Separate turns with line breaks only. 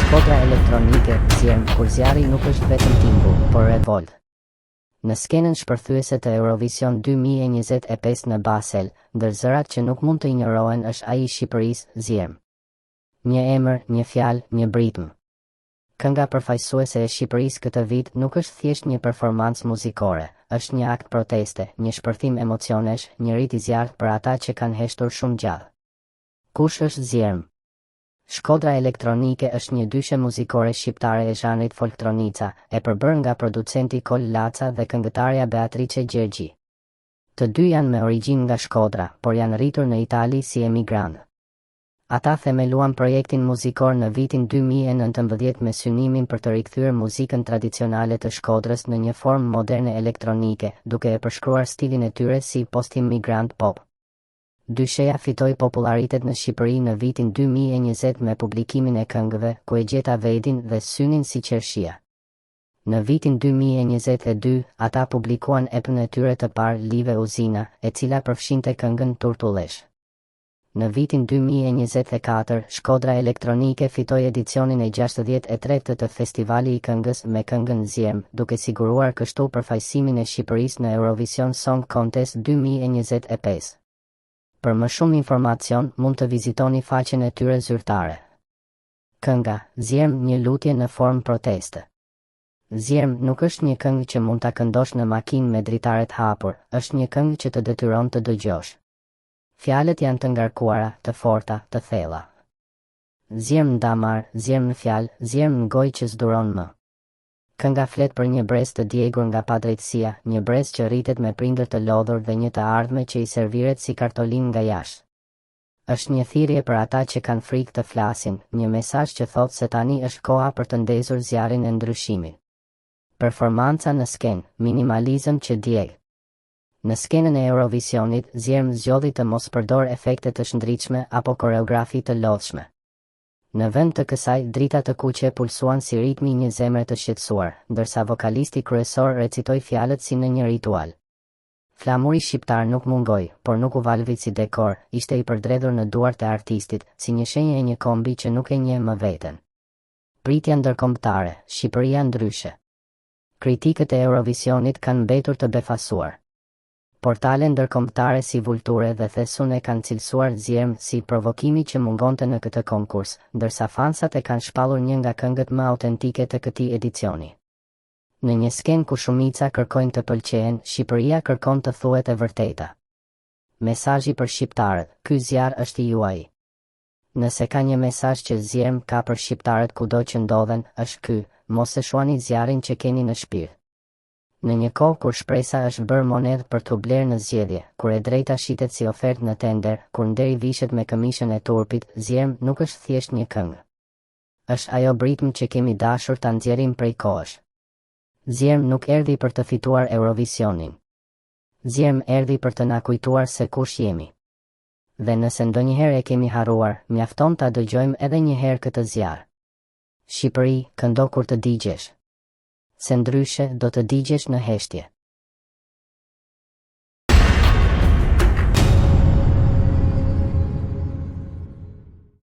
Shkodra elektronike, zjerm, kur zjarri nuk është vetëm timbull, por revolt. Në skenën shpërthyese të Eurovision 2025 në Basel, ndër zërat që nuk mund të injorohen është ai i Shqipërisë, zjerm. Një emër, një fjalë, një ritëm. Kënga përfaqësuese e Shqipërisë këtë vit nuk është thjesht një performancë muzikore, është një akt proteste, një shpërthim emocionesh, një rit i zjarrt për ata që kanë heshtur shumë gjallë. Kush është zjerm? Shkodra elektronike është një dyshe muzikore shqiptare e zhanrit folktronica, e përbërë nga producenti Kol Laca dhe këngëtarja Beatrice Gjergji. Të dy janë me origjinë nga Shkodra, por janë rritur në Itali si emigrantë. Ata themeluan projektin muzikor në vitin 2019 me synimin për të rikthyer muzikën tradicionale të Shkodrës në një formë moderne elektronike, duke e përshkruar stilin e tyre si post-immigrant pop. Dysheja fitoi popularitet në Shqipëri në vitin 2020 me publikimin e këngëve Ku e gjeta Vedin dhe Synin si qershia. Në vitin 2022, ata publikuan epën e tyre të parë Live Uzina, e cila përfshinte këngën Turtullesh. Në vitin 2024, Shkodra elektronike fitoi edicionin e 63 të Festivali i Këngës me këngën Zjerm, duke siguruar kështu përfaqësimin e Shqipërisë në Eurovision Song Contest 2025. Për më shumë informacion, mund të vizitoni faqen e tyre zyrtare. Kënga, Zjerm, një lutje në formë proteste. Zjerm nuk është një këngë që mund ta këndosh në makinë me dritaret hapur, është një këngë që të detyron të dëgjosh. Fjalët janë të ngarkuara, të forta, të thella. Zjerm në damar, zjerm në fjalë, zjerm në gojë që s'duron më. Kënga flet për një brez të djegur nga padrejtësia, një brez që rritet me prindër të lodhur dhe një të ardhme që i serviret si kartolin nga jashtë. Është një thirrje për ata që kanë frikë të flasin, një mesazh që thotë se tani është koha për të ndezur zjarrin e ndryshimit. Performanca në skenë, minimalizëm që djeg. Në skenën e Eurovisionit, Zjerm zgjodhi të mos përdor efekte të shndritshme apo koreografi të lodhshme. Në vend të kësaj, drita të kuqe pulsuan si ritmi një zemre të shqetësuar, ndërsa vokalisti kryesor recitoi fjalët si në një ritual. Flamuri shqiptar nuk mungoi, por nuk u valvi si dekor, ishte i përdredhur në duart e artistit, si një shenjë e një kombi që nuk e njeh më veten. Pritja ndërkombëtare, Shqipëria ndryshe. Kritikët e Eurovisionit kanë mbetur të befasuar. Portale ndërkombëtare si Vulture dhe Thesun e kanë cilësuar Zjerm si provokimi që mungonte në këtë konkurs, ndërsa fansat e kanë shpallur një nga këngët më autentike të këtij edicioni. Në një skenë ku shumica kërkojnë të pëlqehen, Shqipëria kërkon të thuhet e vërteta. Mesazhi për shqiptarët, ky zjarr është i juaj. Nëse ka një mesazh që Zjerm ka për shqiptarët kudo që ndodhen, është ky: mos e shuani zjarrin që keni në shpirt. Në një kohë kur shpresa është bërë monedhë për t'u blerë në zgjedhje, kur e drejta shitet si ofertë në tender, kur nderi vishet me këmishën e turpit, Zjerm nuk është thjesht një këngë. Është ajo britm që kemi dashur ta nxjerrim prej kohësh. Zjerm nuk erdhi për të fituar Eurovisionin. Zjerm erdhi për të na kujtuar se kush jemi. Dhe nëse ndonjëherë e kemi harruar, mjafton ta dëgjojmë edhe një herë këtë zjarr. Shqipëri, këndo kur të digjesh. Se ndryshe do të digjesh në heshtje.